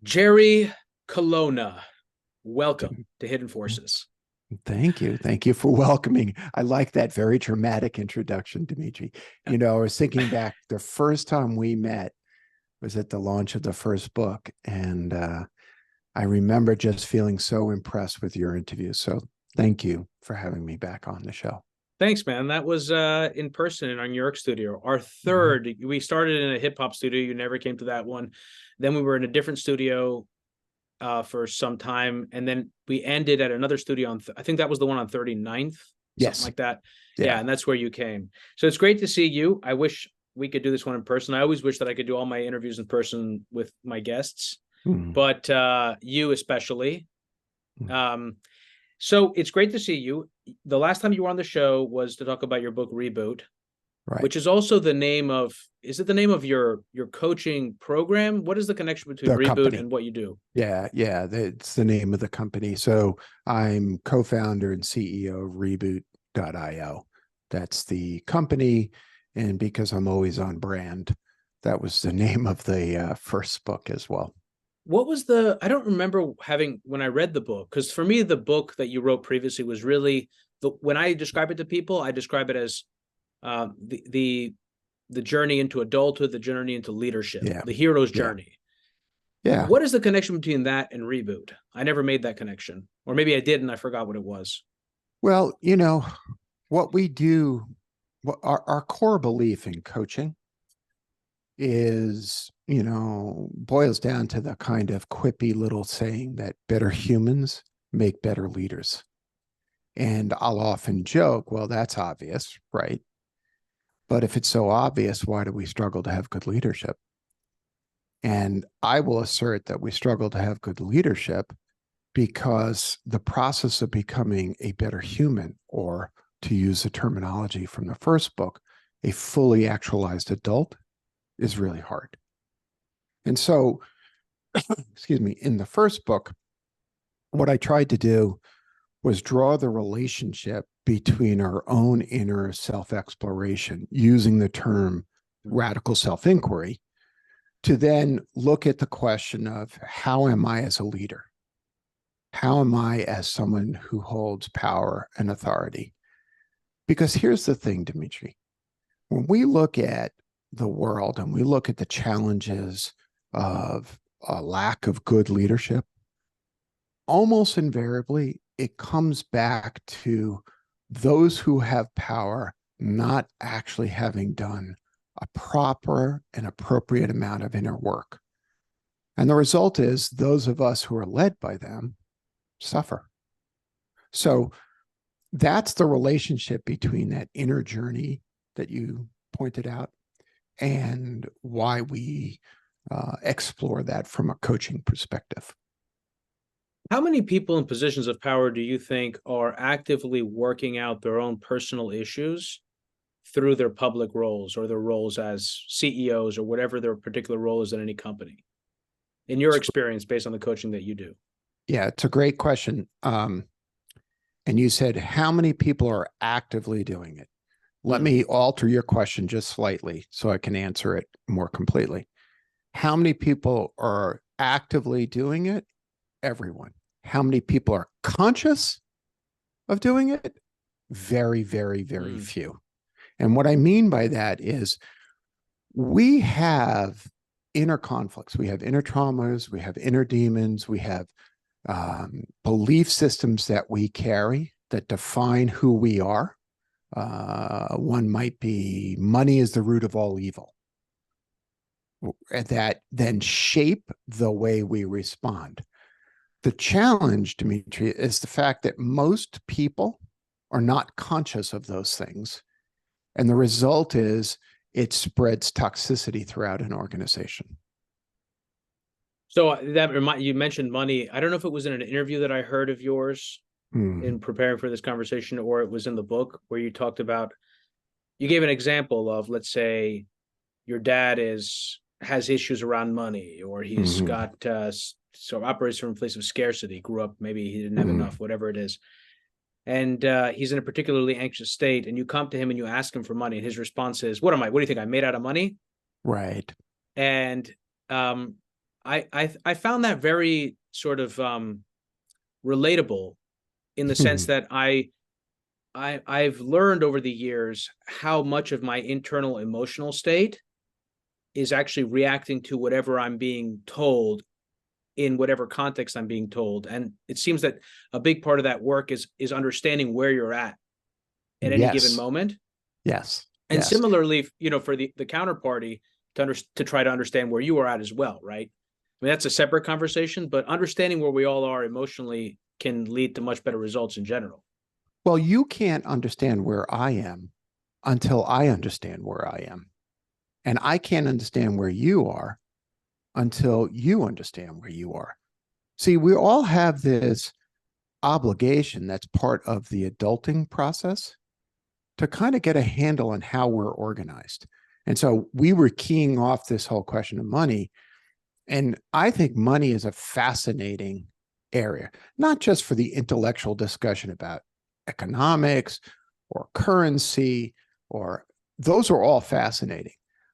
Jerry Colonna, welcome to Hidden Forces. Thank you. Thank you for welcoming. I like that very dramatic introduction, Demetri. I was thinking back, the first time we met was at the launch of the first book. And I remember just feeling so impressed with your interview. So thank you for having me back on the show. Thanks, man. That was in person in our New York studio. Our third, we started in a hip hop studio. You never came to that one. Then we were in a different studio for some time. And then we ended at another studio on, I think that was the one on 39th, Yes. something like that. Yeah. And that's where you came. So it's great to see you. I wish we could do this one in person. I always wish that I could do all my interviews in person with my guests, but you especially. So it's great to see you. The last time you were on the show was to talk about your book, Reboot, Right. which is also the name of, is it the name of your coaching program? What is the connection between Reboot company and what you do? Yeah, it's the name of the company. So I'm co-founder and CEO of Reboot.io. That's the company. And because I'm always on brand, that was the name of the first book as well. What was I don't remember when I read the book, because for me, the book that you wrote previously was really, when I describe it to people, I describe it as the journey into adulthood, the journey into leadership, the hero's journey. Yeah. What is the connection between that and Reboot? I never made that connection, or maybe I did and I forgot what it was. Well, what we do, what our core belief in coaching is, boils down to the kind of quippy little saying that better humans make better leaders. And I'll often joke, well, that's obvious, right? But if it's so obvious, why do we struggle to have good leadership? And I will assert that we struggle to have good leadership because the process of becoming a better human, or to use the terminology from the first book, a fully actualized adult, is really hard. And so, excuse me, in the first book, what I tried to do was draw the relationship between our own inner self-exploration, using the term radical self-inquiry, to then look at the question of, how am I as a leader? How am I as someone who holds power and authority? Because here's the thing, Demetri, when we look at the world and we look at the challenges of a lack of good leadership, almost invariably, it comes back to those who have power not actually having done a proper and appropriate amount of inner work. And the result is those of us who are led by them suffer. So that's the relationship between that inner journey that you pointed out and why we explore that from a coaching perspective. How many people in positions of power do you think are actively working out their own personal issues through their public roles or their roles as CEOs or whatever their particular role is in any company? In your experience, based on the coaching that you do? Yeah, it's a great question. And you said, how many people are actively doing it? Let me alter your question just slightly so I can answer it more completely. How many people are actively doing it? Everyone. How many people are conscious of doing it? Very, very, very few. And what I mean by that is we have inner conflicts. We have inner traumas. We have inner demons. We have belief systems that we carry that define who we are. One might be money is the root of all evil, that then shape the way we respond. The challenge, Demetri, is the fact that most people are not conscious of those things. And the result is it spreads toxicity throughout an organization. So you mentioned money. I don't know if it was in an interview that I heard of yours in preparing for this conversation, or it was in the book where you talked about, you gave an example of, let's say your dad has issues around money, or he's got so operates from a place of scarcity, grew up, maybe he didn't have enough, whatever it is. And he's in a particularly anxious state, and you come to him and you ask him for money, and his response is, what do you think, I'm made out of money? Right. And I found that very sort of relatable in the sense that I've learned over the years how much of my internal emotional state is actually reacting to whatever I'm being told in whatever context I'm being told. And it seems that a big part of that work is understanding where you're at any given moment. Yes. And similarly, for the counterparty to try to understand where you are at as well, right? I mean, that's a separate conversation, but understanding where we all are emotionally can lead to much better results in general. Well, you can't understand where I am until I understand where I am. And I can't understand where you are until you understand where you are. See, we all have this obligation that's part of the adulting process to kind of get a handle on how we're organized. And so we were keying off this whole question of money. And I think money is a fascinating area, not just for the intellectual discussion about economics or currency, or those are all fascinating.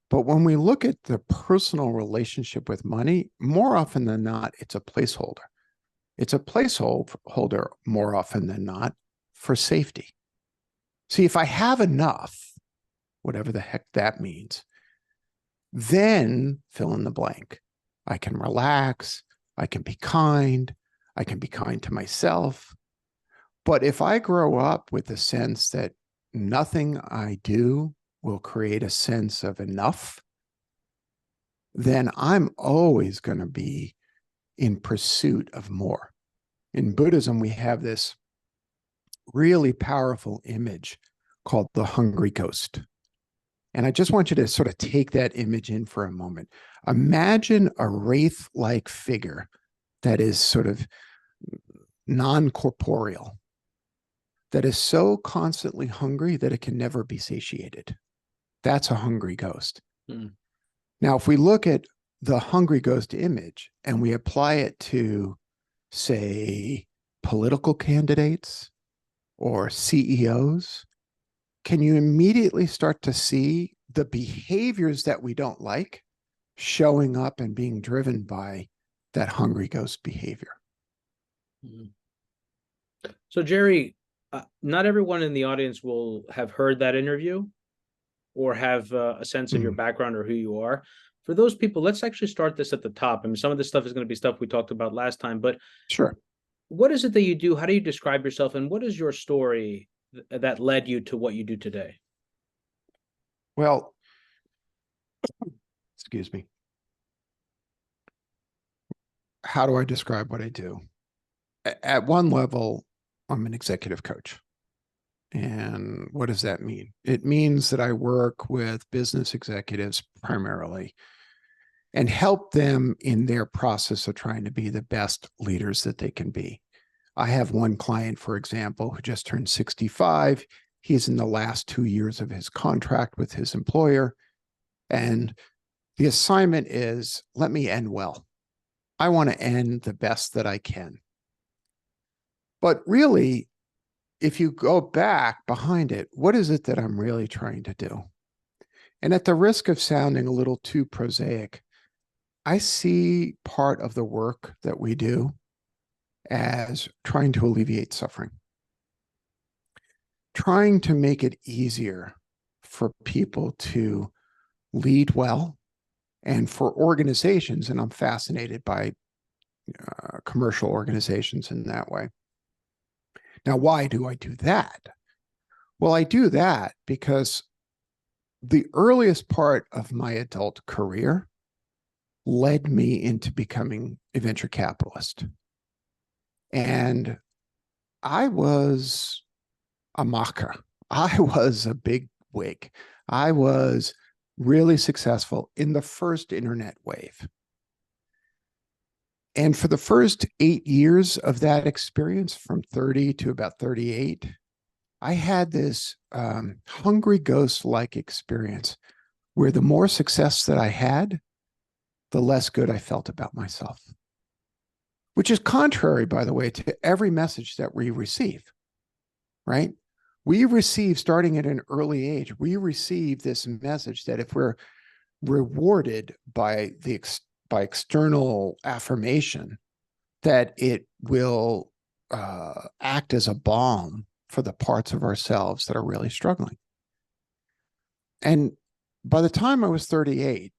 But when we look at the personal relationship with money, more often than not, it's a placeholder. It's a placeholder more often than not for safety. See, if I have enough, whatever the heck that means, then fill in the blank. I can relax. I can be kind. I can be kind to myself. But if I grow up with the sense that nothing I do will create a sense of enough, then I'm always going to be in pursuit of more. In Buddhism, we have this really powerful image called the hungry ghost. And I just want you to sort of take that image in for a moment. Imagine a wraith-like figure that is sort of non-corporeal, that is so constantly hungry that it can never be satiated. That's a hungry ghost. Now, if we look at the hungry ghost image and we apply it to, say, political candidates or CEOs, can you immediately start to see the behaviors that we don't like showing up and being driven by that hungry ghost behavior? So, Jerry, not everyone in the audience will have heard that interview or have a sense of your background or who you are. For those people, let's actually start this at the top. I mean, some of this stuff is going to be stuff we talked about last time, but sure. What is it that you do? How do you describe yourself? And what is your story that led you to what you do today? Well, excuse me. How do I describe what I do? At one level, I'm an executive coach. And what does that mean? It means that I work with business executives primarily and help them in their process of trying to be the best leaders that they can be. I have one client, for example, who just turned 65. He's in the last 2 years of his contract with his employer. And the assignment is, let me end well. I want to end the best that I can. But really, if you go back behind it, what is it that I'm really trying to do? And at the risk of sounding a little too prosaic, I see part of the work that we do as trying to alleviate suffering, trying to make it easier for people to lead well, and for organizations, and I'm fascinated by commercial organizations in that way. Now, why do I do that? Well, I do that because the earliest part of my adult career led me into becoming a venture capitalist. And I was a macher. I was a big wig. I was really successful in the first internet wave. And for the first 8 years of that experience, from 30 to about 38, I had this hungry ghost-like experience where the more success that I had, the less good I felt about myself, which is contrary, by the way, to every message that we receive, right? We receive, starting at an early age, we receive this message that if we're rewarded by by external affirmation, that it will act as a balm for the parts of ourselves that are really struggling. And by the time I was 38,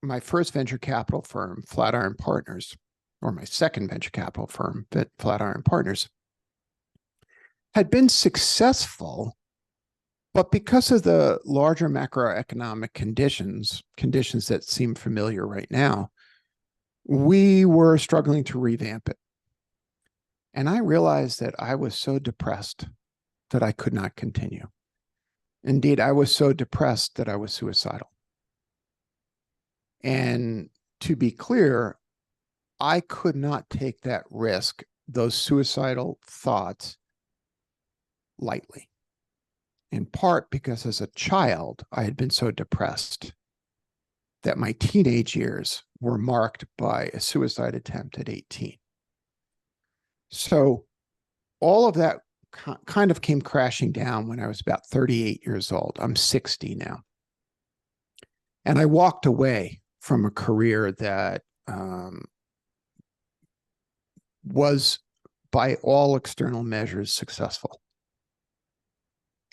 my first venture capital firm, Flatiron Partners, or my second venture capital firm, Flatiron Partners, had been successful, but because of the larger macroeconomic conditions that seem familiar right now, we were struggling to revamp it. And I realized that I was so depressed that I could not continue. Indeed, I was so depressed that I was suicidal. And to be clear, I could not take that risk, those suicidal thoughts, lightly. In part because as a child, I had been so depressed that my teenage years were marked by a suicide attempt at 18. So all of that kind of came crashing down when I was about 38 years old. I'm 60 now. And I walked away from a career that was, by all external measures, successful.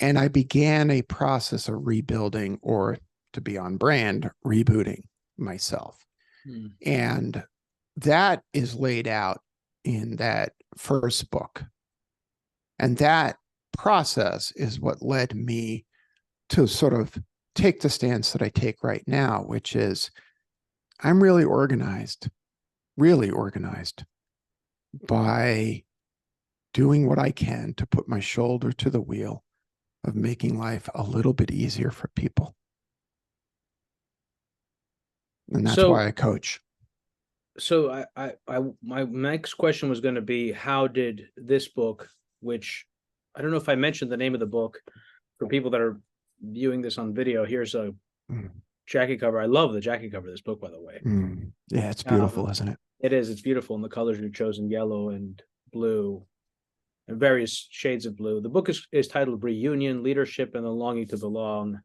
And I began a process of rebuilding, or to be on brand, rebooting myself. And that is laid out in that first book. And that process is what led me to sort of take the stance that I take right now, which is I'm really organized by doing what I can to put my shoulder to the wheel of making life a little bit easier for people. And that's why I coach. So my next question was going to be, how did this book, which I don't know if I mentioned the name of the book for people that are viewing this on video. Here's a jacket cover. I love the jacket cover of this book, by the way. Yeah, it's beautiful, isn't it? It is. It's beautiful. And the colors you've chosen, yellow and blue, and various shades of blue. The book is titled Reunion, Leadership and the Longing to Belong.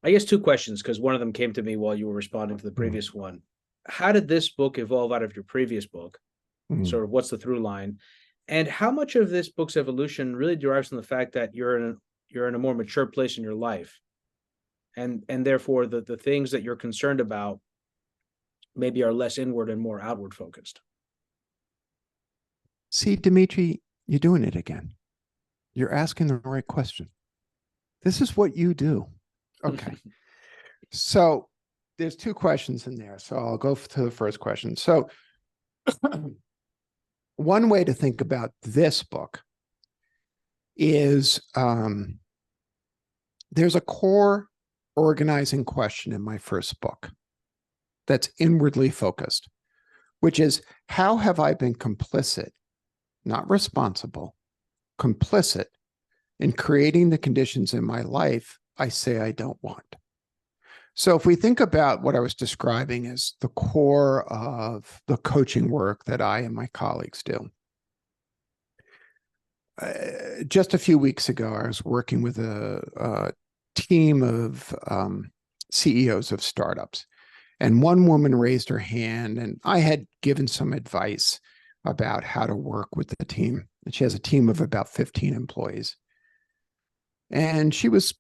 I guess two questions, because one of them came to me while you were responding to the previous one. How did this book evolve out of your previous book? Sort of what's the through line? And how much of this book's evolution really derives from the fact that you're in a more mature place in your life, and therefore the things that you're concerned about maybe are less inward and more outward focused? See, Demetri, you're doing it again. You're asking the right question. This is what you do. Okay. So there's two questions in there. So I'll go to the first question. So one way to think about this book is there's a core organizing question in my first book that's inwardly focused, which is, how have I been complicit, not responsible, complicit in creating the conditions in my life I say I don't want? So if we think about what I was describing as the core of the coaching work that I and my colleagues do, just a few weeks ago, I was working with a team of CEOs of startups. And one woman raised her hand, and I had given some advice about how to work with the team. And she has a team of about 15 employees. And she was,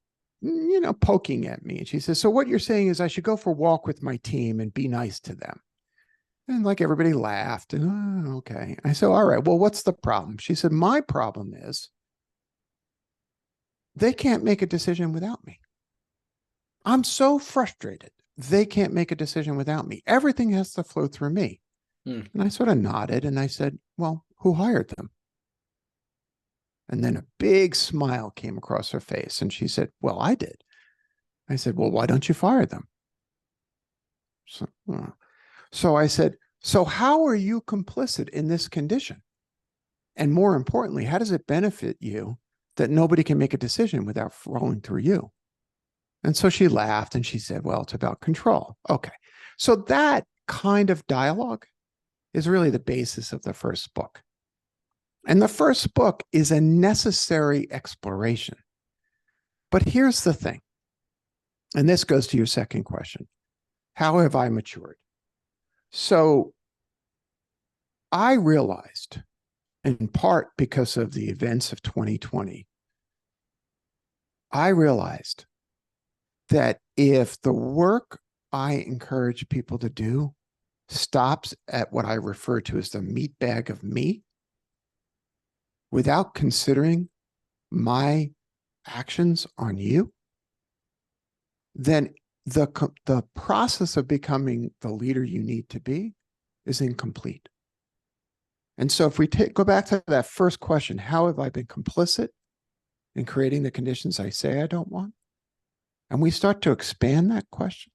poking at me. And she says, so what you're saying is I should go for a walk with my team and be nice to them. And like everybody laughed. And, oh, okay. I said, all right, well, what's the problem? She said, my problem is they can't make a decision without me. I'm so frustrated. They can't make a decision without me. Everything has to flow through me. And I sort of nodded and I said, well, who hired them? And then a big smile came across her face. And she said, well, I did. I said, well, why don't you fire them? So I said, so how are you complicit in this condition? And more importantly, how does it benefit you that nobody can make a decision without rolling through you? And so she laughed and she said, well, it's about control. Okay. So that kind of dialogue is really the basis of the first book. And the first book is a necessary exploration. But here's the thing, and this goes to your second question. How have I matured? So I realized, in part because of the events of 2020, I realized that if the work I encourage people to do stops at what I refer to as the meat bag of me, without considering my actions on you, then the process of becoming the leader you need to be is incomplete. And so if we go back to that first question, how have I been complicit in creating the conditions I say I don't want? And we start to expand that question.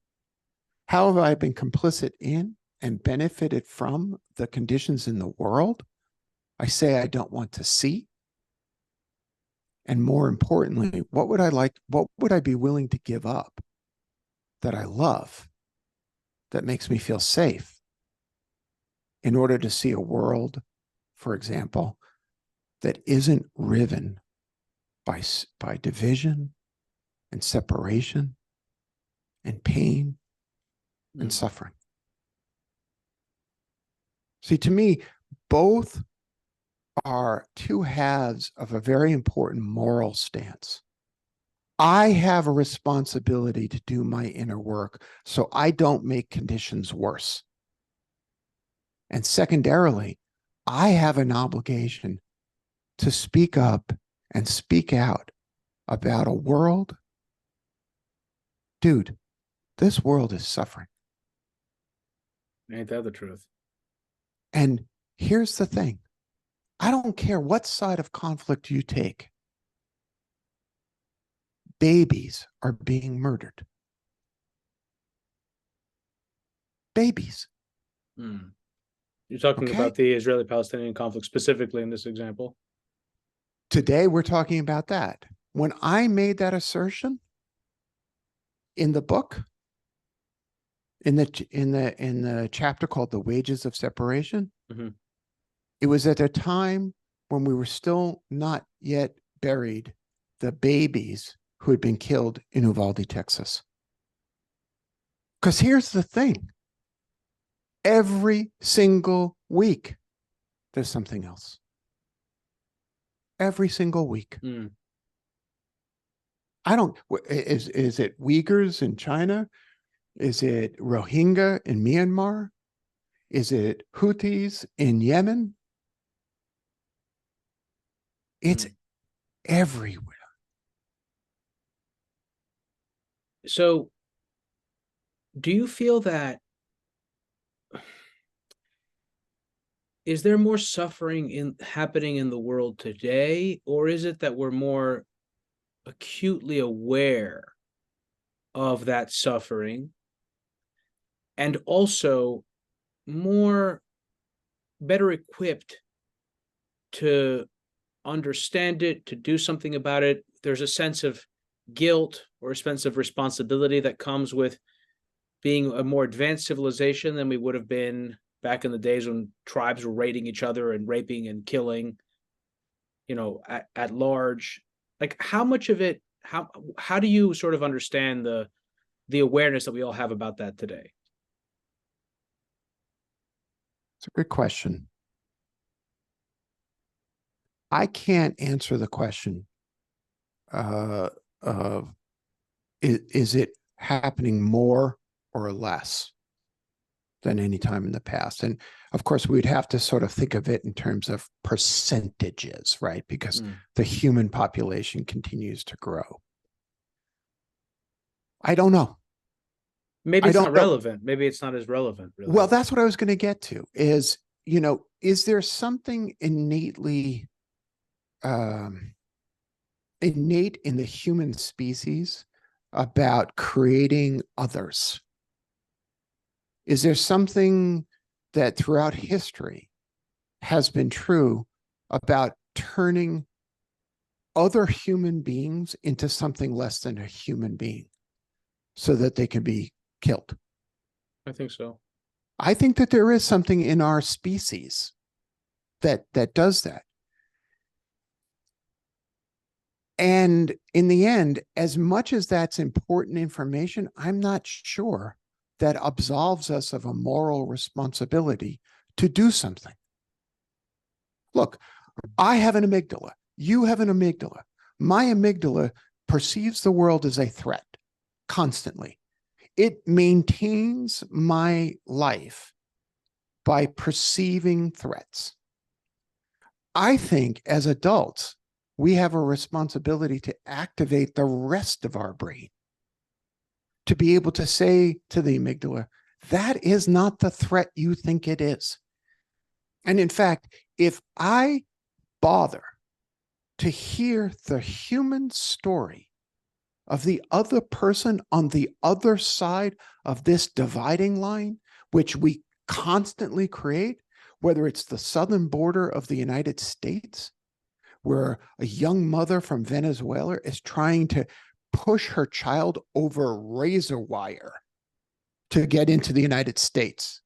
How have I been complicit in and benefited from the conditions in the world I say I don't want to see? And more importantly, what would I be willing to give up that I love, that makes me feel safe, in order to see a world, for example, that isn't riven by division and separation and pain and suffering? See, to me, both are two halves of a very important moral stance. I have a responsibility to do my inner work so I don't make conditions worse. And secondarily, I have an obligation to speak up and speak out about a world. Dude, this world is suffering. Ain't that the truth? And here's the thing. I don't care what side of conflict you take. Babies are being murdered. Babies. You're talking about the Israeli-Palestinian conflict specifically in this example? Today, we're talking about that. When I made that assertion in the book, in the chapter called "The Wages of Separation," it was at a time when we were still not yet buried the babies who had been killed in Uvalde, Texas. Because here's the thing. Every single week, there's something else. Every single week. Is it Uyghurs in China? Is it Rohingya in Myanmar? Is it Houthis in Yemen? It's everywhere. So, do you feel that, is there more suffering happening in the world today, or is it that we're more acutely aware of that suffering and also better equipped to understand it, to do something about it? There's a sense of guilt or a sense of responsibility that comes with being a more advanced civilization than we would have been back in the days when tribes were raiding each other and raping and killing, at large. Like, how much of it, how do you sort of understand the awareness that we all have about that today? It's a good question. I can't answer the question of is it happening more or less than any time in the past? And of course, we'd have to sort of think of it in terms of percentages, right? Because the human population continues to grow. I don't know. Maybe it's not relevant. Maybe it's not as relevant, really. Well, that's what I was going to get to is, is there something innate in the human species about creating others? Is there something that throughout history has been true about turning other human beings into something less than a human being so that they can be killed? I think so. I think that there is something in our species that does that. And in the end, as much as that's important information, I'm not sure that absolves us of a moral responsibility to do something. Look, I have an amygdala. You have an amygdala. My amygdala perceives the world as a threat constantly. It maintains my life by perceiving threats. I think as adults, we have a responsibility to activate the rest of our brain to be able to say to the amygdala, that is not the threat you think it is. And in fact, if I bother to hear the human story of the other person on the other side of this dividing line, which we constantly create, whether it's the southern border of the United States, where a young mother from Venezuela is trying to push her child over razor wire to get into the United States,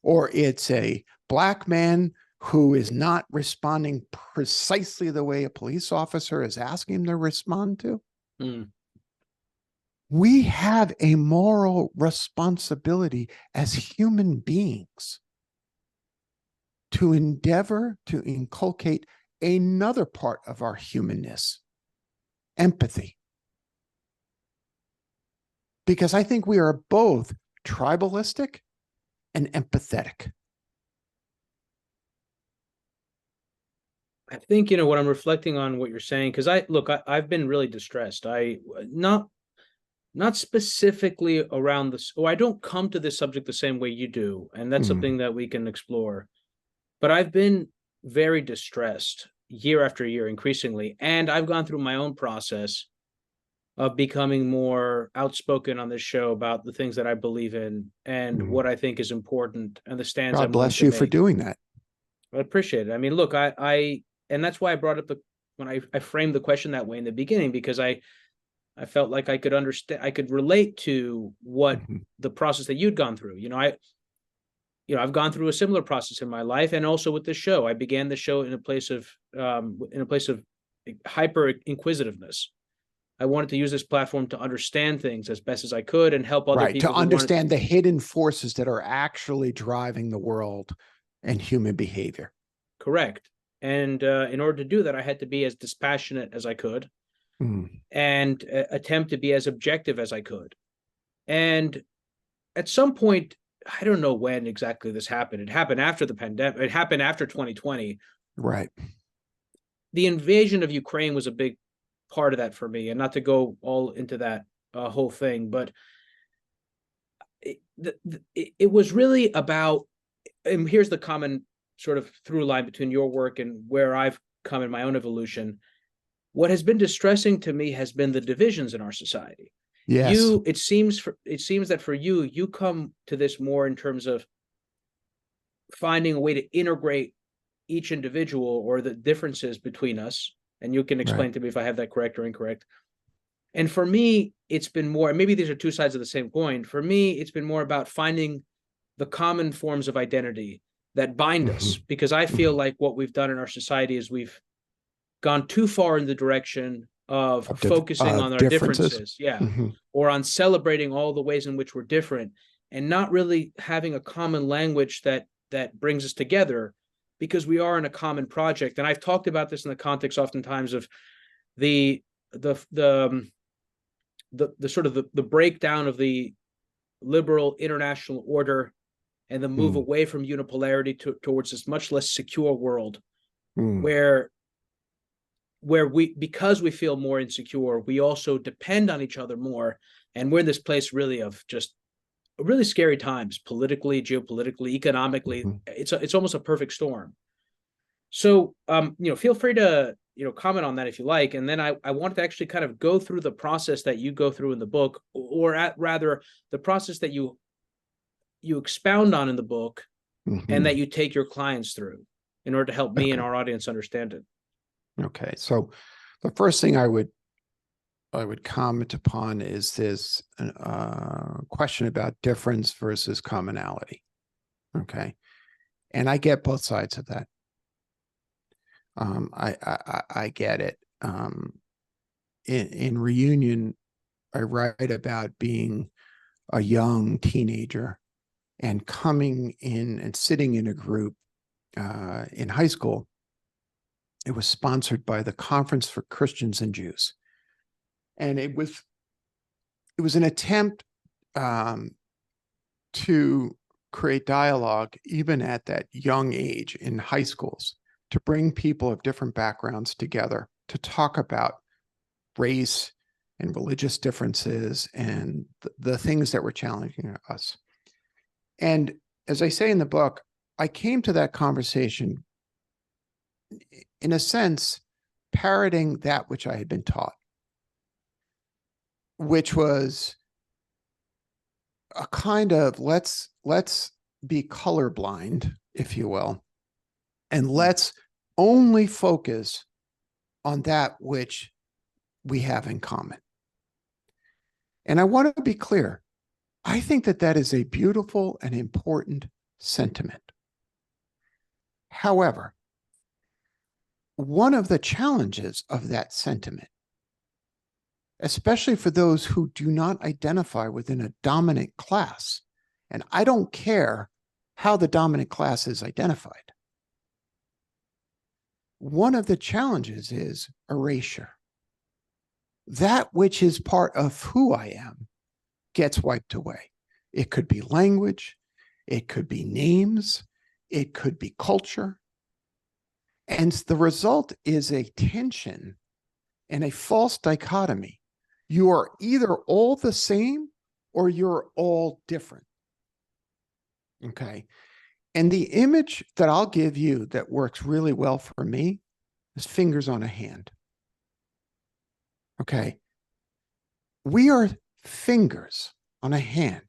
or it's a Black man who is not responding precisely the way a police officer is asking him to respond to. We have a moral responsibility as human beings to endeavor to inculcate another part of our humanness, empathy. Because I think we are both tribalistic and empathetic. I think, when I'm reflecting on what you're saying, because I've been really distressed. Not specifically around this, I don't come to this subject the same way you do, and that's something that we can explore. But I've been very distressed year after year, increasingly, and I've gone through my own process of becoming more outspoken on this show about the things that I believe in and what I think is important and the stands. God bless you for doing that. I appreciate it. I mean, look, I and that's why I brought up when I framed the question that way in the beginning, because I felt like I could understand, I could relate to what the process that you'd gone through. I've gone through a similar process in my life, and also with this show. I began the show in a place of hyper inquisitiveness. I wanted to use this platform to understand things as best as I could and help other people to understand the hidden forces that are actually driving the world and human behavior. Correct. And in order to do that, I had to be as dispassionate as I could and attempt to be as objective as I could. And at some point, I don't know when exactly this happened. It happened after the pandemic. It happened after 2020. Right. The invasion of Ukraine was a big part of that for me, and not to go all into that whole thing, but it was really about, and here's the common sort of through line between your work and where I've come in my own evolution. What has been distressing to me has been the divisions in our society. Yes. It seems that for you come to this more in terms of finding a way to integrate each individual or the differences between us. And you can explain to me if I have that correct or incorrect. And for me, it's been more, maybe these are two sides of the same coin. For me, it's been more about finding the common forms of identity that bind us, because I feel like what we've done in our society is we've gone too far in the direction of focusing on our differences. Or on celebrating all the ways in which we're different, and not really having a common language that brings us together, because we are in a common project. And I've talked about this in the context oftentimes of the sort of the breakdown of the liberal international order and the move away from unipolarity towards this much less secure world where we, because we feel more insecure, we also depend on each other more. And we're in this place really of just really scary times, politically, geopolitically, economically. It's almost a perfect storm. So, feel free to, comment on that if you like. And then I wanted to actually kind of go through the process that you go through in the book, or rather the process that you expound on in the book and that you take your clients through in order to help me and our audience understand it. Okay. So the first thing I would comment upon is this question about difference versus commonality. Okay. And I get both sides of that. I get it. In Reunion, I write about being a young teenager and coming in and sitting in a group in high school. It was sponsored by the Conference for Christians and Jews. And it was an attempt to create dialogue, even at that young age in high schools, to bring people of different backgrounds together to talk about race and religious differences and the things that were challenging us. And as I say in the book, I came to that conversation, in a sense, parroting that which I had been taught, which was a kind of let's be colorblind, if you will, and let's only focus on that which we have in common. And I want to be clear. I think that that is a beautiful and important sentiment. However, one of the challenges of that sentiment, especially for those who do not identify within a dominant class, and I don't care how the dominant class is identified, one of the challenges is erasure. That which is part of who I am gets wiped away. It could be language, it could be names, it could be culture. And the result is a tension and a false dichotomy. You are either all the same or you're all different. Okay. And the image that I'll give you that works really well for me is fingers on a hand. Okay. We are fingers on a hand.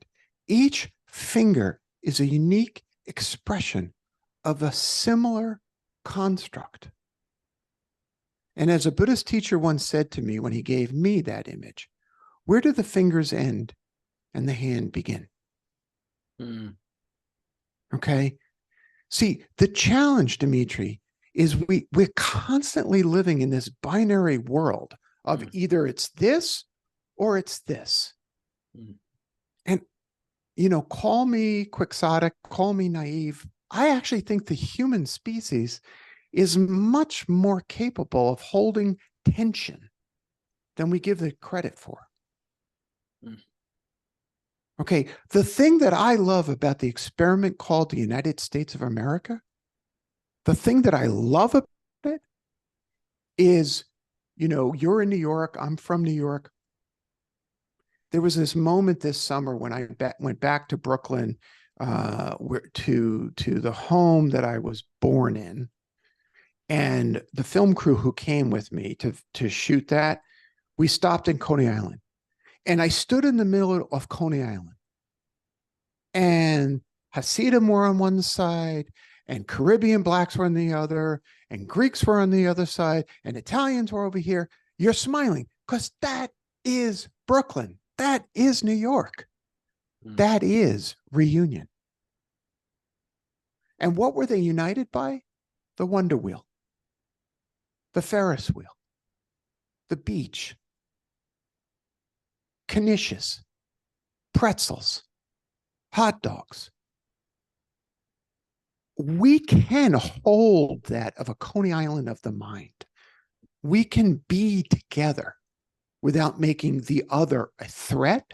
Each finger is a unique expression of a similar construct. And as a Buddhist teacher once said to me when he gave me that image, where do the fingers end and the hand begin? Okay. See, the challenge, Demetri, is we're constantly living in this binary world of either it's this or it's this. And, you know, call me quixotic, call me naive. I actually think the human species is much more capable of holding tension than we give it credit for. Okay, the thing that I love about the experiment called the United States of America, the thing that I love about it is, you know, you're in New York, I'm from New York. There was this moment this summer when I went back to Brooklyn, to the home that I was born in. And the film crew who came with me to shoot that, we stopped in Coney Island. And I stood in the middle of Coney Island. And Hasidim were on one side, and Caribbean blacks were on the other, and Greeks were on the other side, and Italians were over here. You're smiling because that is Brooklyn. That is New York. That is reunion. And what were they united by? The Wonder Wheel, the Ferris wheel, the beach, knishes, pretzels, hot dogs. We can hold that of a Coney Island of the mind. We can be together without making the other a threat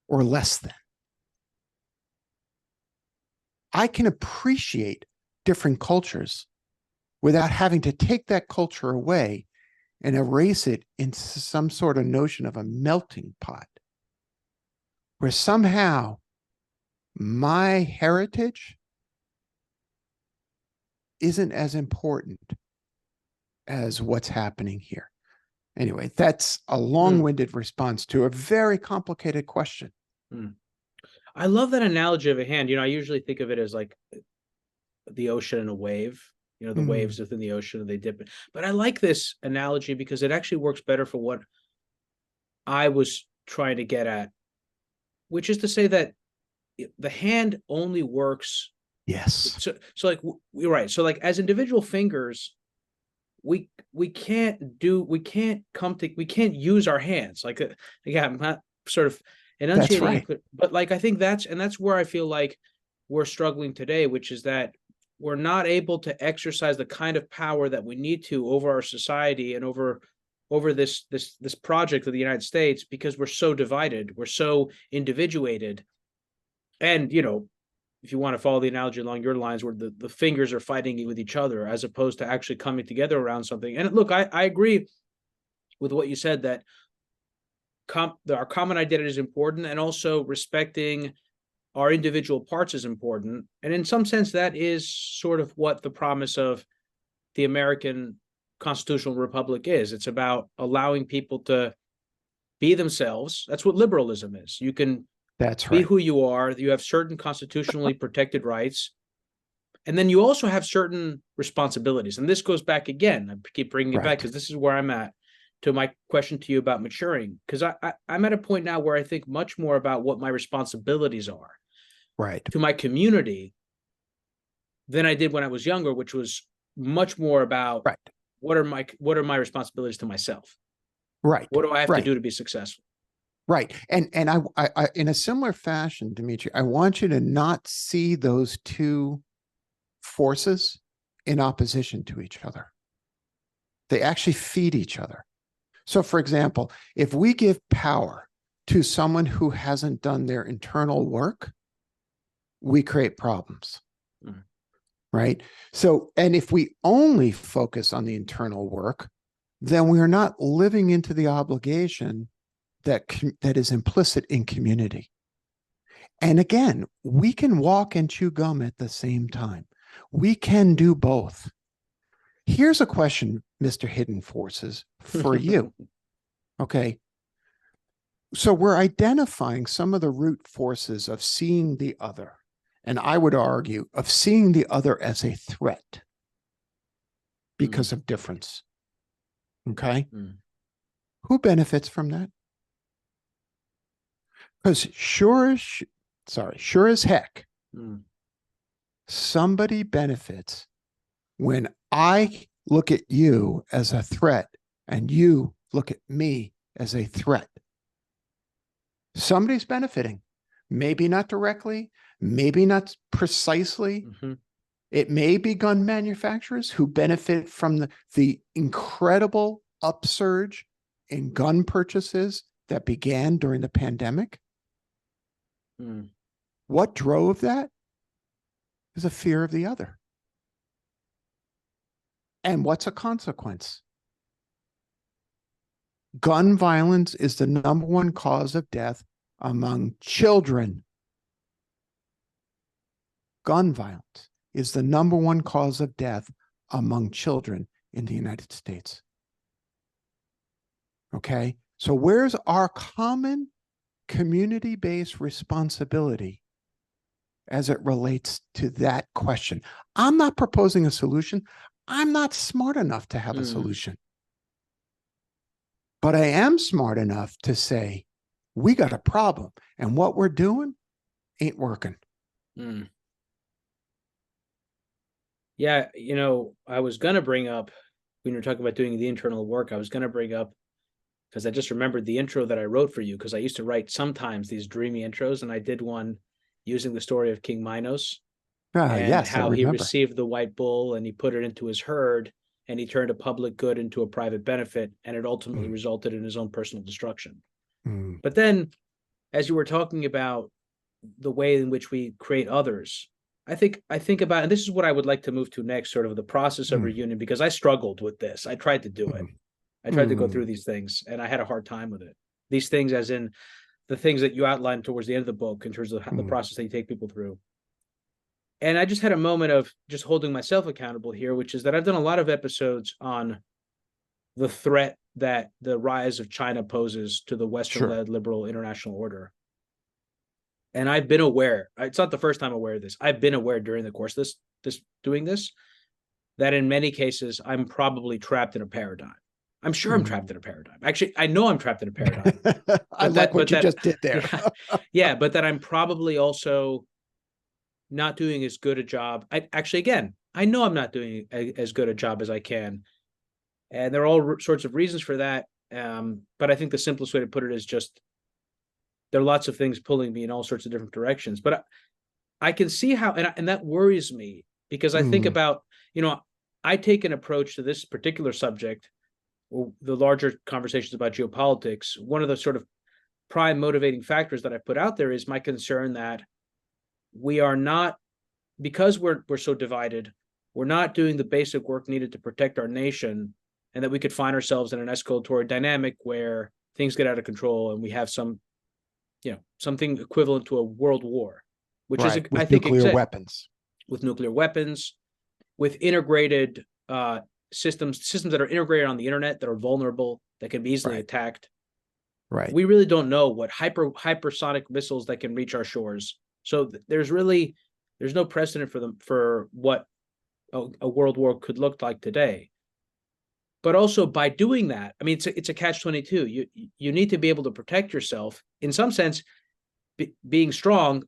or less than. I can appreciate different cultures without having to take that culture away and erase it into some sort of notion of a melting pot, where somehow my heritage isn't as important as what's happening here. Anyway, that's a long-winded response to a very complicated question. I love that analogy of a hand. You know, I usually think of it as like the ocean and a wave. You know, the waves within the ocean and they dip it. But I like this analogy because it actually works better for what I was trying to get at, which is to say that the hand only works. Yes. So like you're right. So like as individual fingers, we can't use our hands. Like again, I'm not sort of enunciating right. it, but like I think that's where I feel like we're struggling today, which is that we're not able to exercise the kind of power that we need to over our society and over this project of the United States, because we're so divided, we're so individuated. And if you want to follow the analogy along your lines, where the fingers are fighting with each other as opposed to actually coming together around something. And look, I agree with what you said, that our common identity is important, and also respecting our individual parts is important. And in some sense, that is sort of what the promise of the American constitutional republic is. It's about allowing people to be themselves. That's what liberalism is. You can be who you are. You have certain constitutionally protected rights. And then you also have certain responsibilities. And this goes back again. I keep bringing it back because this is where I'm at, to my question to you about maturing. Because I'm at a point now where I think much more about what my responsibilities are to my community than I did when I was younger, which was much more about what are my responsibilities to myself? What do I have to do to be successful? Right. And I in a similar fashion, Demetri, I want you to not see those two forces in opposition to each other. They actually feed each other. So, for example, if we give power to someone who hasn't done their internal work, we create problems. Right. So, and if we only focus on the internal work, then we are not living into the obligation that is implicit in community. And again, we can walk and chew gum at the same time. We can do both. Here's a question, Mr. Hidden Forces, for you. Okay. So we're identifying some of the root forces of seeing the other. And I would argue of seeing the other as a threat because of difference. Okay. Who benefits from that? Because sure as heck, somebody benefits when I look at you as a threat and you look at me as a threat. Somebody's benefiting. Maybe not directly, maybe not precisely. It may be gun manufacturers who benefit from the incredible upsurge in gun purchases that began during the pandemic. What drove that is a fear of the other. And what's a consequence? Gun violence is the number one cause of death among children. Gun violence is the number one cause of death among children in the United States. Okay, so where's our common community-based responsibility as it relates to that question? I'm not proposing a solution. I'm not smart enough to have a solution. But I am smart enough to say, we got a problem, and what we're doing ain't working. Yeah, I was going to bring up, when you're talking about doing the internal work, I was going to bring up, because I just remembered the intro that I wrote for you, because I used to write sometimes these dreamy intros, and I did one using the story of King Minos and how he received the white bull and he put it into his herd, and he turned a public good into a private benefit, and it ultimately resulted in his own personal destruction. But then, as you were talking about the way in which we create others, I think about, and this is what I would like to move to next, sort of the process of reunion, because I struggled with this. I tried to do it. I tried to go through these things, and I had a hard time with it. These things, as in the things that you outlined towards the end of the book, in terms of the process that you take people through. And I just had a moment of just holding myself accountable here, which is that I've done a lot of episodes on the threat that the rise of China poses to the Western-led liberal international order. And I've been aware, it's not the first time I'm aware of this, I've been aware during the course of doing this, that in many cases, I'm probably trapped in a paradigm. I'm sure I'm trapped in a paradigm. Actually, I know I'm trapped in a paradigm. I like what you just did there. Yeah, but that I'm probably also not doing as good a job. I know I'm not doing as good a job as I can. And there are all sorts of reasons for that. But I think the simplest way to put it is just there are lots of things pulling me in all sorts of different directions. But I can see how, and that worries me, because I think about, I take an approach to this particular subject, or the larger conversations about geopolitics. One of the sort of prime motivating factors that I put out there is my concern that we are not, because we're so divided, we're not doing the basic work needed to protect our nation, and that we could find ourselves in an escalatory dynamic where things get out of control and we have something equivalent to a world war, which is, with I think, nuclear weapons. With nuclear weapons, with integrated systems that are integrated on the internet, that are vulnerable, that can be easily attacked. Right. We really don't know what hypersonic missiles that can reach our shores. So there's no precedent for what a world war could look like today. But also, by doing that, I mean, it's a catch-22. You need to be able to protect yourself. In some sense, being strong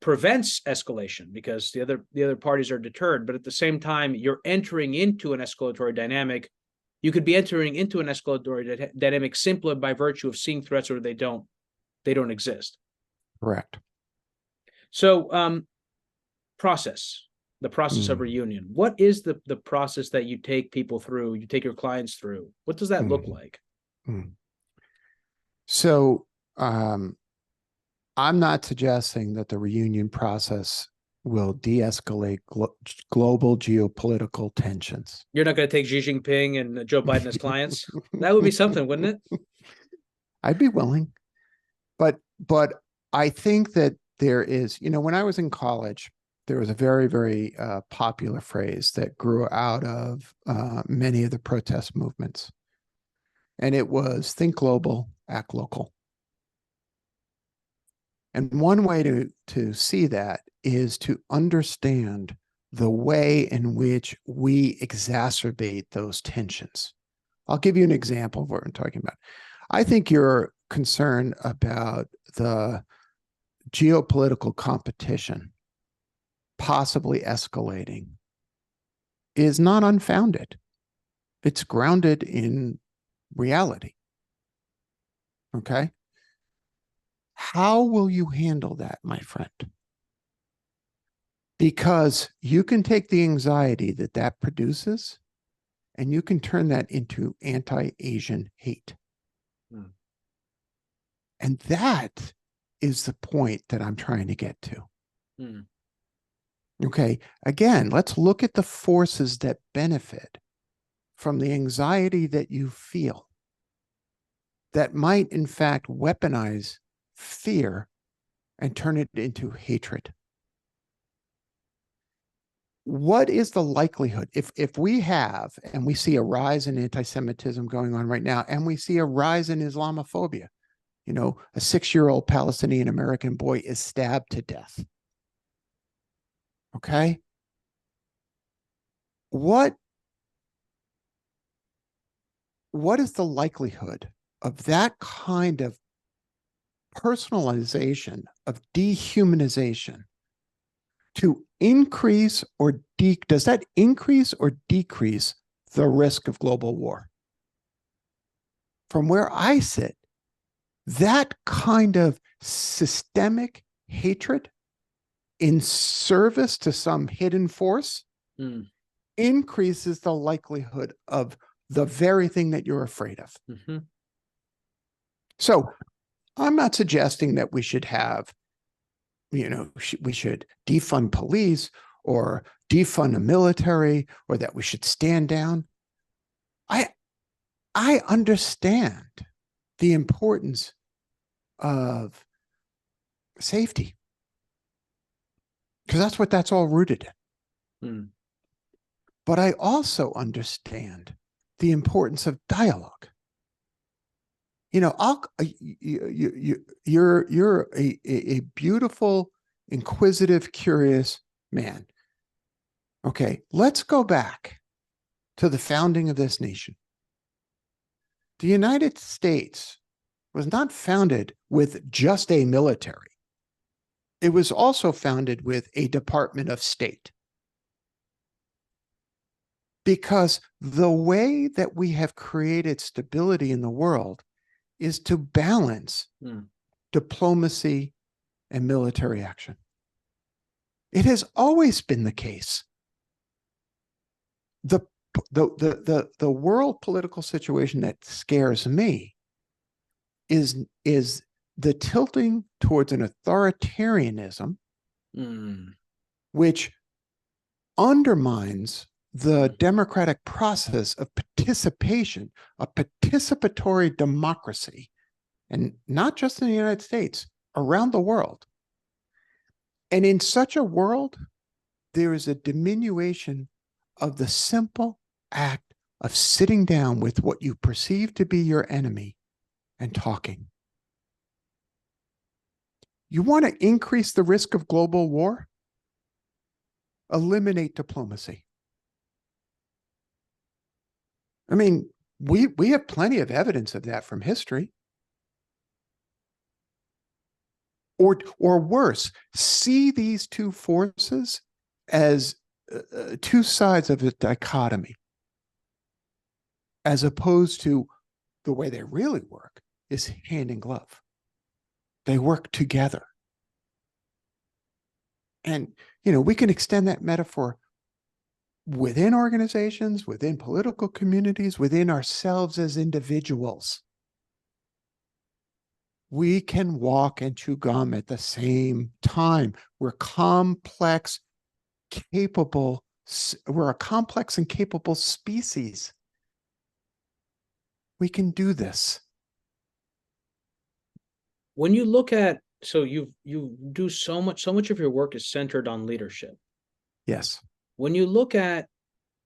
prevents escalation because the other parties are deterred. But at the same time, you're entering into an escalatory dynamic. You could be entering into an escalatory dynamic simply by virtue of seeing threats, or they don't exist. Correct. So, the process of reunion. What is the process that you take people through, you take your clients through? What does that look like? So I'm not suggesting that the reunion process will de-escalate global geopolitical tensions. You're not going to take Xi Jinping and Joe Biden as clients? That would be something, wouldn't it? I'd be willing. But I think that there is, when I was in college, there was a very, very popular phrase that grew out of many of the protest movements. And it was think global, act local. And one way to see that is to understand the way in which we exacerbate those tensions. I'll give you an example of what I'm talking about. I think your concern about the geopolitical competition possibly escalating is not unfounded. It's grounded in reality. Okay? How will you handle that, my friend? Because you can take the anxiety that produces and you can turn that into anti-Asian hate. And that is the point that I'm trying to get to. Okay, again, let's look at the forces that benefit from the anxiety that you feel that might, in fact, weaponize fear and turn it into hatred. What is the likelihood if we have, and we see a rise in anti-Semitism going on right now, and we see a rise in Islamophobia? A 6-year-old Palestinian American boy is stabbed to death. Okay? What is the likelihood of that kind of personalization, of dehumanization, to increase or does that increase or decrease the risk of global war? From where I sit, that kind of systemic hatred in service to some hidden force increases the likelihood of the very thing that you're afraid of. So I'm not suggesting that we should have, we should defund police or defund the military, or that we should stand down. I understand the importance of safety, because that's all rooted in. But I also understand the importance of dialogue. You're a beautiful, inquisitive, curious man. Okay, let's go back to the founding of this nation. The United States was not founded with just a military. It was also founded with a Department of State. Because the way that we have created stability in the world is to balance diplomacy, and military action. It has always been the case. The world political situation that scares me is the tilting towards an authoritarianism, which undermines the democratic process of participation, a participatory democracy, and not just in the United States, around the world. And in such a world, there is a diminution of the simple act of sitting down with what you perceive to be your enemy and talking. You want to increase the risk of global war? Eliminate diplomacy. I mean, we have plenty of evidence of that from history. Or worse, see these two forces as two sides of a dichotomy, as opposed to the way they really work is hand in glove. They work together. And, we can extend that metaphor within organizations, within political communities, within ourselves as individuals. We can walk and chew gum at the same time. We're a complex and capable species. We can do this. When you look at, so you do so much of your work is centered on leadership. Yes. When you look at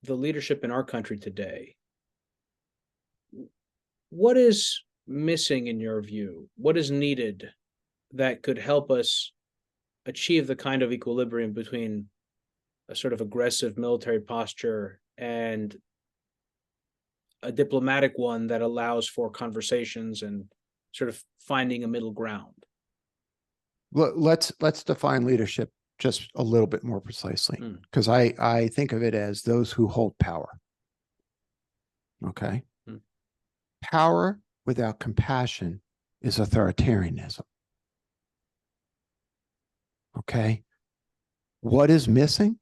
the leadership in our country today, what is missing in your view? What is needed that could help us achieve the kind of equilibrium between a sort of aggressive military posture and a diplomatic one that allows for conversations and sort of finding a middle ground? Let's define leadership just a little bit more precisely, because I think of it as those who hold power. Okay. Power without compassion is authoritarianism. Okay. What is missing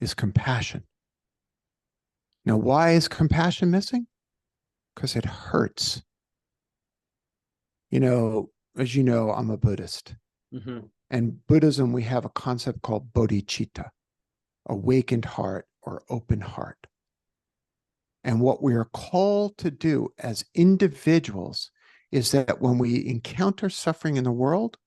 is compassion. Now, why is compassion missing? Because it hurts. As you know, I'm a Buddhist. And Buddhism, we have a concept called bodhicitta, awakened heart or open heart. And what we are called to do as individuals is that when we encounter suffering in the world,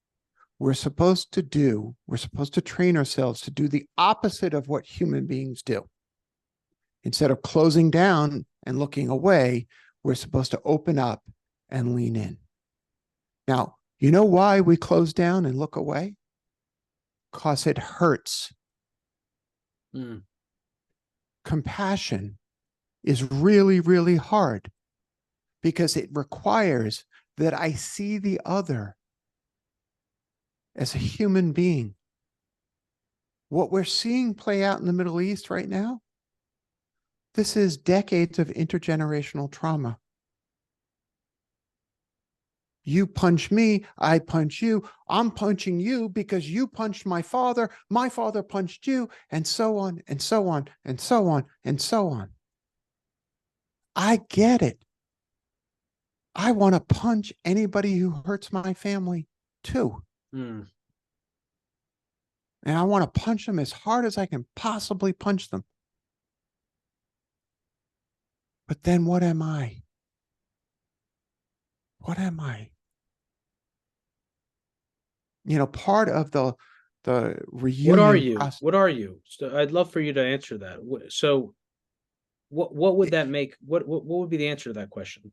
we're supposed to train ourselves to do the opposite of what human beings do. Instead of closing down and looking away, we're supposed to open up and lean in. Now, you know why we close down and look away? Because it hurts. Compassion is really, really hard because it requires that I see the other as a human being. What we're seeing play out in the Middle East right now, this is decades of intergenerational trauma. You punch me, I punch you, I'm punching you because you punched my father punched you, and so on, and so on, and so on, and so on. I get it. I want to punch anybody who hurts my family too. And I want to punch them as hard as I can possibly punch them. But then what am I? What am I? Part of the reunion. What are you? process. What are you? So I'd love for you to answer that. So what would that make? What would be the answer to that question?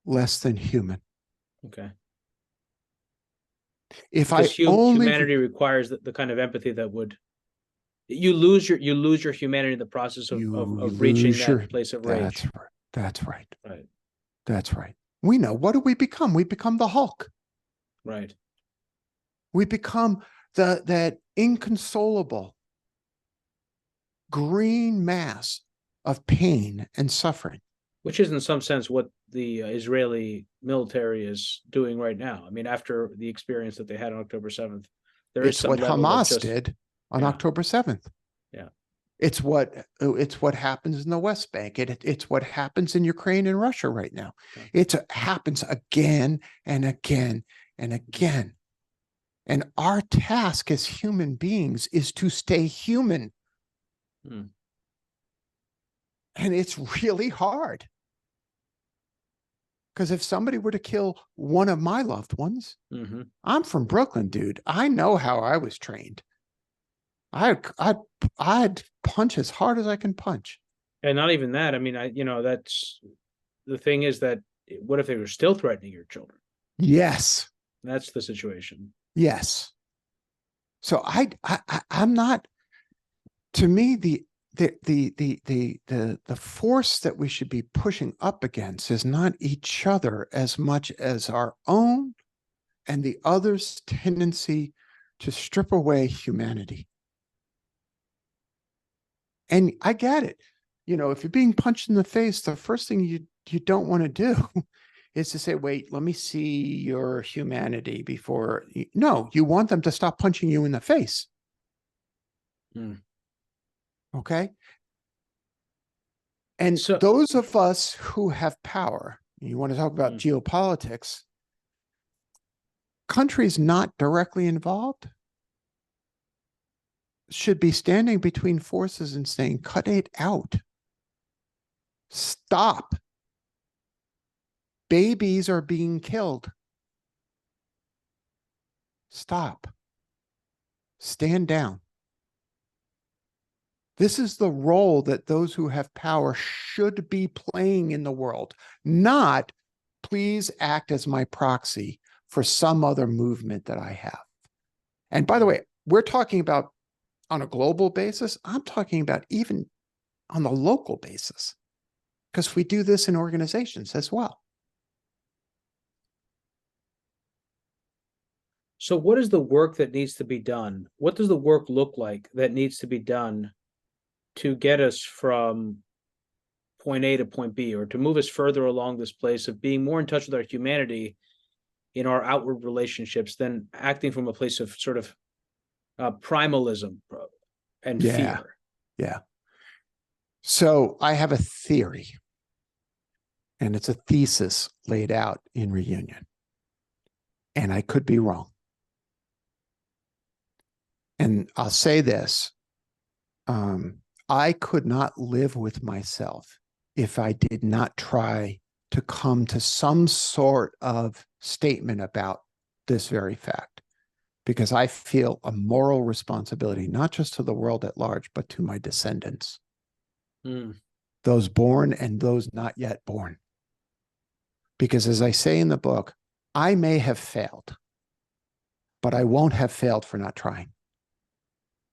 Less than human. Okay. Because humanity requires the kind of empathy that would you lose your humanity in the process of reaching that place of rage. That's right. Right. That's right. We know. What do we become? We become the Hulk. Right. We become that inconsolable green mass of pain and suffering. Which is in some sense what the Israeli military is doing right now. I mean, after the experience that they had on October 7th, there is It's some what level of Hamas just, did on yeah, October 7th. yeah. It's what happens in the West Bank. It's what happens in Ukraine and Russia right now. Yeah. It happens again and again and again. And our task as human beings is to stay human. Hmm. And it's really hard. Because if somebody were to kill one of my loved ones, I'm from Brooklyn, dude. I know how I was trained. I'd punch as hard as I can punch. And not even that. I mean, that's the thing is that what if they were still threatening your children? Yes. That's the situation. Yes. So I'm not, to me, the force that we should be pushing up against is not each other as much as our own and the other's tendency to strip away humanity. And I get it. If you're being punched in the face, the first thing you don't want to do is to say, wait, let me see your humanity before. No, you want them to stop punching you in the face. Okay. And so, those of us who have power, you want to talk about geopolitics, countries not directly involved should be standing between forces and saying, cut it out. Stop. Babies are being killed. Stop. Stand down. This is the role that those who have power should be playing in the world, not please act as my proxy for some other movement that I have. And by the way, we're talking about on a global basis. I'm talking about even on the local basis, because we do this in organizations as well. So what is the work that needs to be done? What does the work look like that needs to be done to get us from point A to point B, or to move us further along this place of being more in touch with our humanity in our outward relationships than acting from a place of sort of primalism and fear? Yeah. So I have a theory, and it's a thesis laid out in Reunion, and I could be wrong. And I'll say this, I could not live with myself if I did not try to come to some sort of statement about this very fact, because I feel a moral responsibility, not just to the world at large, but to my descendants, those born and those not yet born. Because as I say in the book, I may have failed, but I won't have failed for not trying.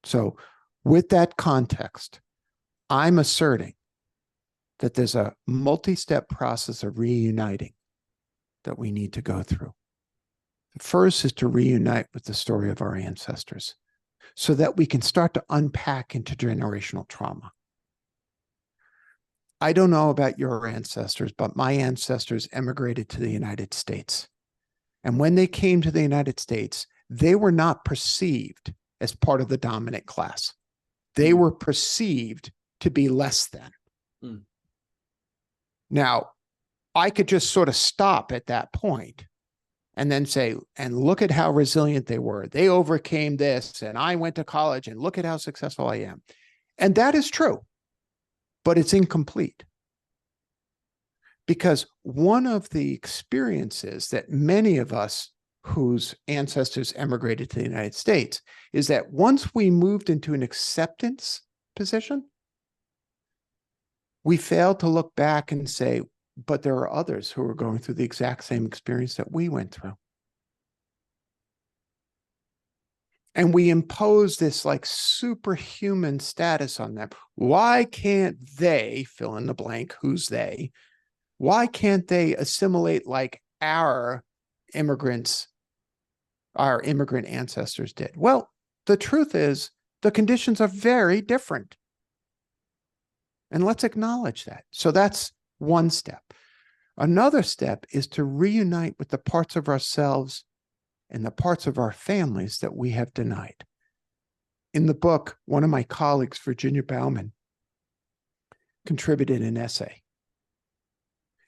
So with that context, I'm asserting that there's a multi-step process of reuniting that we need to go through. The first is to reunite with the story of our ancestors so that we can start to unpack intergenerational trauma. I don't know about your ancestors, but my ancestors emigrated to the United States. And when they came to the United States, they were not perceived as part of the dominant class. They were perceived to be less than. Now, I could just sort of stop at that point and then say, and look at how resilient they were. They overcame this, and I went to college, and look at how successful I am. And that is true, but it's incomplete. Because one of the experiences that many of us whose ancestors emigrated to the United States is that once we moved into an acceptance position, we failed to look back and say, but there are others who are going through the exact same experience that we went through. And we impose this like superhuman status on them. Why can't they fill in the blank? Who's they? Why can't they assimilate like our immigrant ancestors did? Well, the truth is the conditions are very different. And let's acknowledge that. So that's one step. Another step is to reunite with the parts of ourselves and the parts of our families that we have denied. In the book, one of my colleagues, Virginia Bauman, contributed an essay.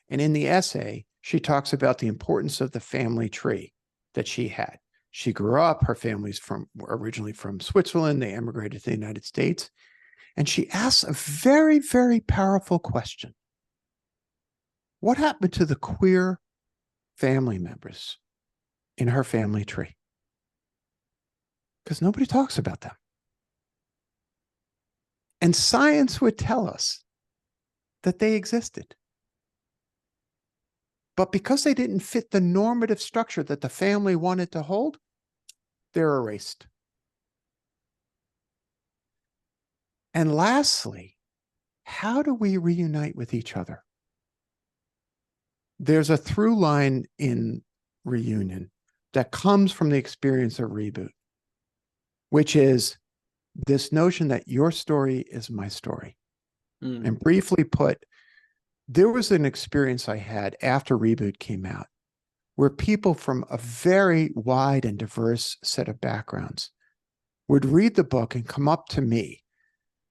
And in the essay, she talks about the importance of the family tree that she had. She grew up, her family's originally from Switzerland, they emigrated to the United States, and she asks a very, very powerful question. What happened to the queer family members in her family tree? Because nobody talks about them. And science would tell us that they existed. But because they didn't fit the normative structure that the family wanted to hold, they're erased. And lastly, how do we reunite with each other? There's a through line in reunion that comes from the experience of Reboot, which is this notion that your story is my story. And briefly put, there was an experience I had after Reboot came out where people from a very wide and diverse set of backgrounds would read the book and come up to me,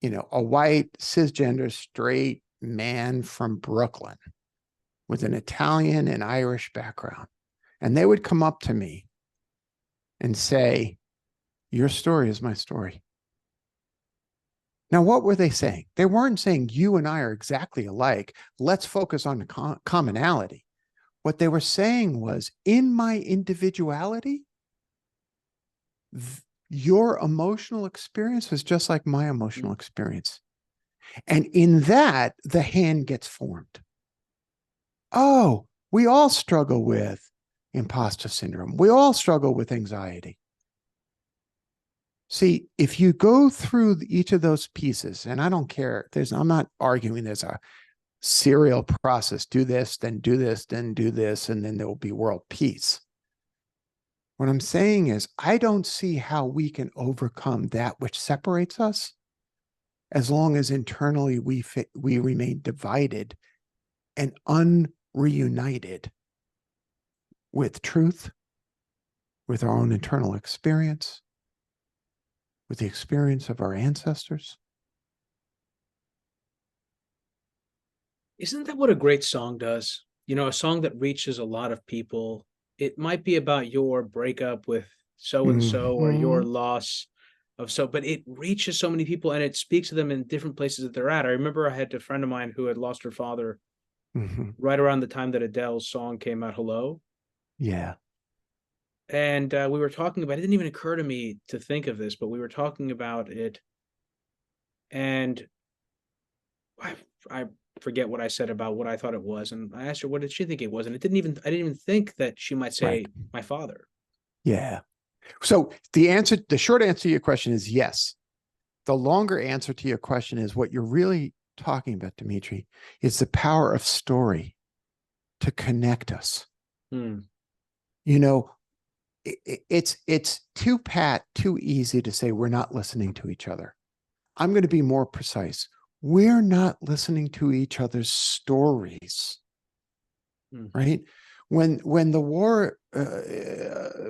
you know, a white, cisgender, straight man from Brooklyn with an Italian and Irish background. And they would come up to me and say, your story is my story. Now, what were they saying? They weren't saying you and I are exactly alike. Let's focus on the commonality. What they were saying was, in my individuality, your emotional experience was just like my emotional experience. And in that, the hand gets formed. Oh, we all struggle with imposter syndrome. We all struggle with anxiety. See, if you go through each of those pieces, and I don't care, I'm not arguing there's a serial process, do this, then do this, then do this, and then there will be world peace. What I'm saying is, I don't see how we can overcome that which separates us as long as internally we remain divided and unreunited with truth, with our own internal experience, with the experience of our ancestors. Isn't that what a great song does? You know, a song that reaches a lot of people. It might be about your breakup with so-and-so or your loss of so, but it reaches so many people and it speaks to them in different places that they're at. I remember I had a friend of mine who had lost her father right around the time that Adele's song came out, Hello. Yeah. And we were talking about, it didn't even occur to me to think of this, but we were talking about it. And I forget what I said about what I thought it was. And I asked her, what did she think it was? And I didn't even think that she might say my father. Yeah. So the short answer to your question is yes. The longer answer to your question is, what you're really talking about, Demetri, is the power of story to connect us. You know, it's too easy to say we're not listening to each other. I'm going to be more precise. We're not listening to each other's stories, right? When the war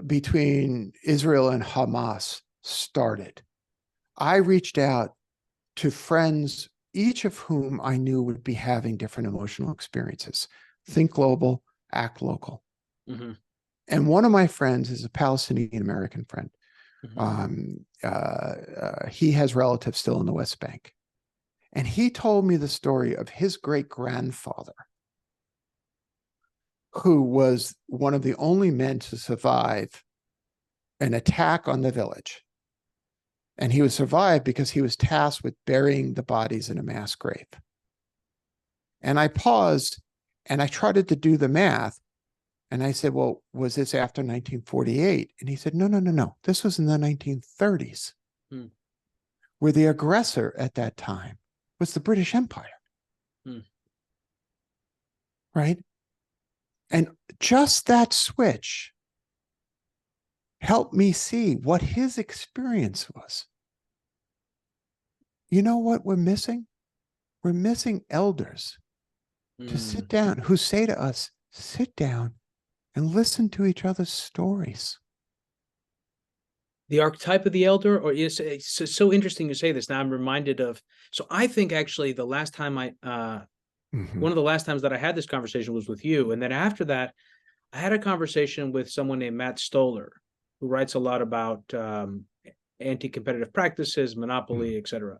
between Israel and Hamas started, I reached out to friends, each of whom I knew would be having different emotional experiences. Think global, act local. And one of my friends is a Palestinian American friend. He has relatives still in the West Bank. And he told me the story of his great-grandfather, who was one of the only men to survive an attack on the village. And he was survived because he was tasked with burying the bodies in a mass grave. And I paused and I tried to do the math. And I said, well, was this after 1948? And he said, no. This was in the 1930s, where the aggressor at that time was the British Empire. Right? And just that switch helped me see what his experience was. You know what we're missing? We're missing elders to sit down, who say to us, sit down and listen to each other's stories. The archetype of the elder, or it's so interesting you say this. Now I'm reminded of, so I think actually the last time one of the last times that I had this conversation was with you. And then after that, I had a conversation with someone named Matt Stoller, who writes a lot about anti-competitive practices, monopoly, et cetera.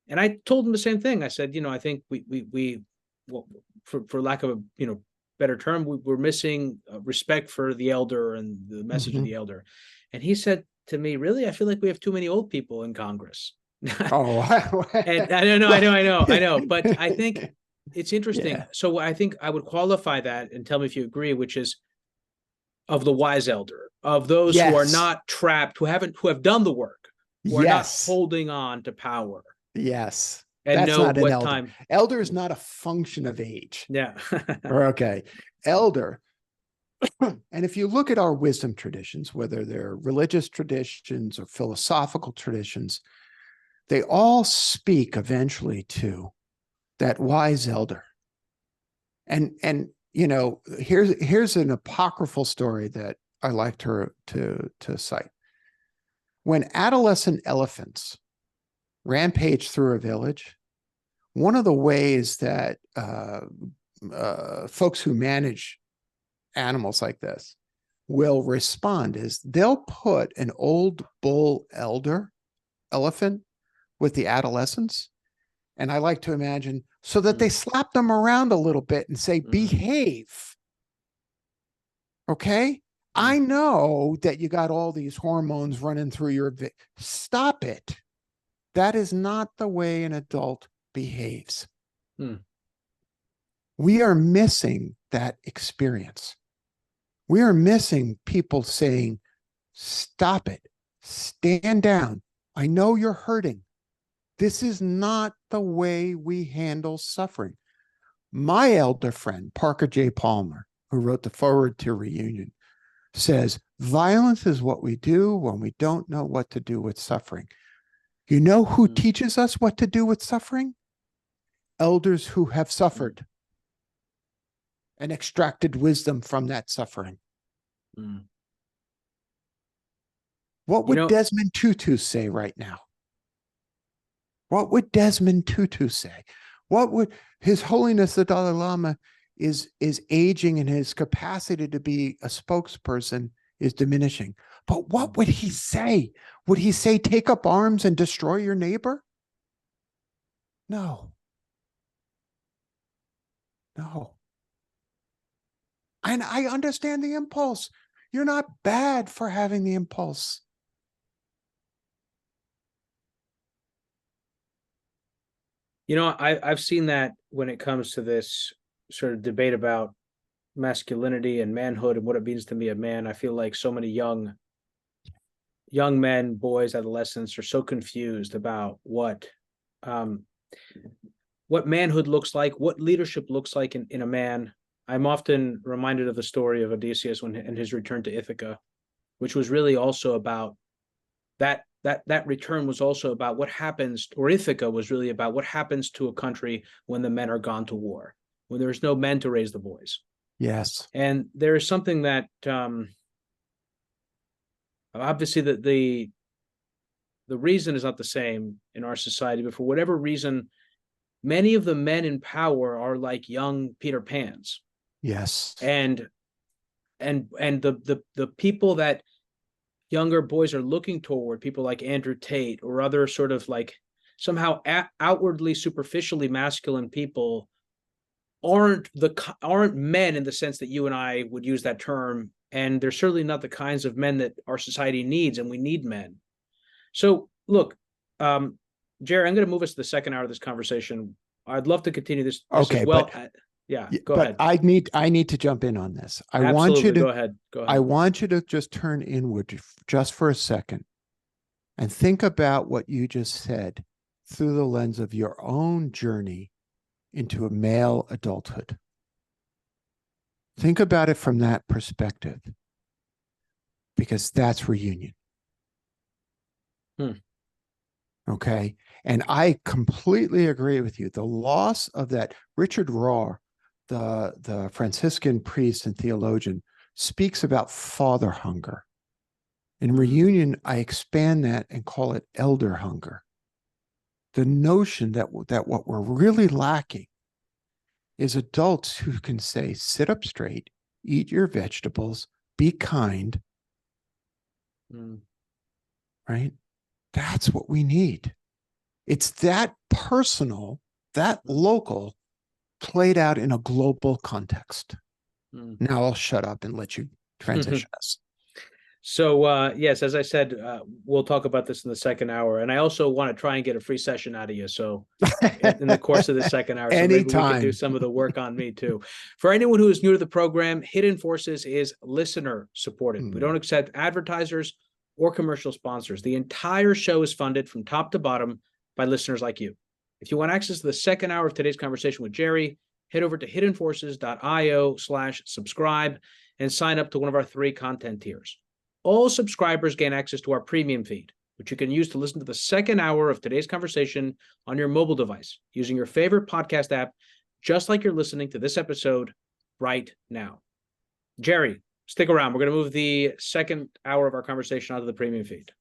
And I told him the same thing. I said, I think we well, for lack of a, better term, we're missing respect for the elder and the message of the elder. And he said to me, really, I feel like we have too many old people in Congress. Oh, and I know. But I think it's interesting. Yeah. So I think I would qualify that, and tell me if you agree, which is of the wise elder, of those who are not trapped, who have done the work, who are not holding on to power. Yes. And that's know not what an elder. time. Elder is not a function of age. Yeah. Okay. Elder. And if you look at our wisdom traditions, whether they're religious traditions or philosophical traditions, they all speak eventually to that wise elder. And here's an apocryphal story that I like to cite. When adolescent elephants rampage through a village, one of the ways that folks who manage animals like this will respond is they'll put an old bull elephant with the adolescents. And I like to imagine so that they slap them around a little bit and say, behave. Okay. I know that you got all these hormones running through your, stop it. That is not the way an adult behaves. We are missing that experience. We are missing people saying, stop it, stand down. I know you're hurting. This is not the way we handle suffering. My elder friend, Parker J. Palmer, who wrote the foreword to Reunion, says, violence is what we do when we don't know what to do with suffering. You know who teaches us what to do with suffering? Elders who have suffered and extracted wisdom from that suffering. What would Desmond Tutu say right now? What would Desmond Tutu say? What would His Holiness the Dalai Lama is aging, and his capacity to be a spokesperson is diminishing. But what would he say? Would he say, take up arms and destroy your neighbor? No. No. And I understand the impulse. You're not bad for having the impulse. I've seen that when it comes to this sort of debate about masculinity and manhood and what it means to be a man. I feel like so many young men, boys, adolescents are so confused about what manhood looks like, what leadership looks like in a man. I'm often reminded of the story of Odysseus and his return to Ithaca, which was really also about that return was also about what happens, or Ithaca was really about what happens to a country when the men are gone to war, when there's no men to raise the boys. Yes. And there is something that obviously the reason is not the same in our society, but for whatever reason, many of the men in power are like young Peter Pans. Yes. And the people that younger boys are looking toward, people like Andrew Tate or other sort of like somehow outwardly, superficially masculine people, aren't men in the sense that you and I would use that term. And they're certainly not the kinds of men that our society needs, and we need men. So look, Jerry, I'm going to move us to the second hour of this conversation. I'd love to continue this okay, as well. But, go ahead. I need to jump in on this. Absolutely. Want you to go ahead. I want you to just turn inward just for a second and think about what you just said through the lens of your own journey into a male adulthood. Think about it from that perspective, because that's Reunion. Okay. And I completely agree with you. The loss of that, Richard Rohr the Franciscan priest and theologian, speaks about father hunger. In Reunion, I expand that and call it elder hunger. The notion that what we're really lacking is adults who can say, sit up straight, eat your vegetables, be kind, right? That's what we need. It's that personal, that local, played out in a global context. Now I'll shut up and let you transition us. So, yes, as I said, we'll talk about this in the second hour. And I also want to try and get a free session out of you. So in the course of the second hour, so maybe we can do some of the work on me too. For anyone who is new to the program, Hidden Forces is listener supported. We don't accept advertisers or commercial sponsors. The entire show is funded from top to bottom by listeners like you. If you want access to the second hour of today's conversation with Jerry, head over to hiddenforces.io/subscribe and sign up to one of our 3 content tiers. All subscribers gain access to our premium feed, which you can use to listen to the second hour of today's conversation on your mobile device using your favorite podcast app, just like you're listening to this episode right now. Jerry, stick around. We're going to move the second hour of our conversation onto the premium feed.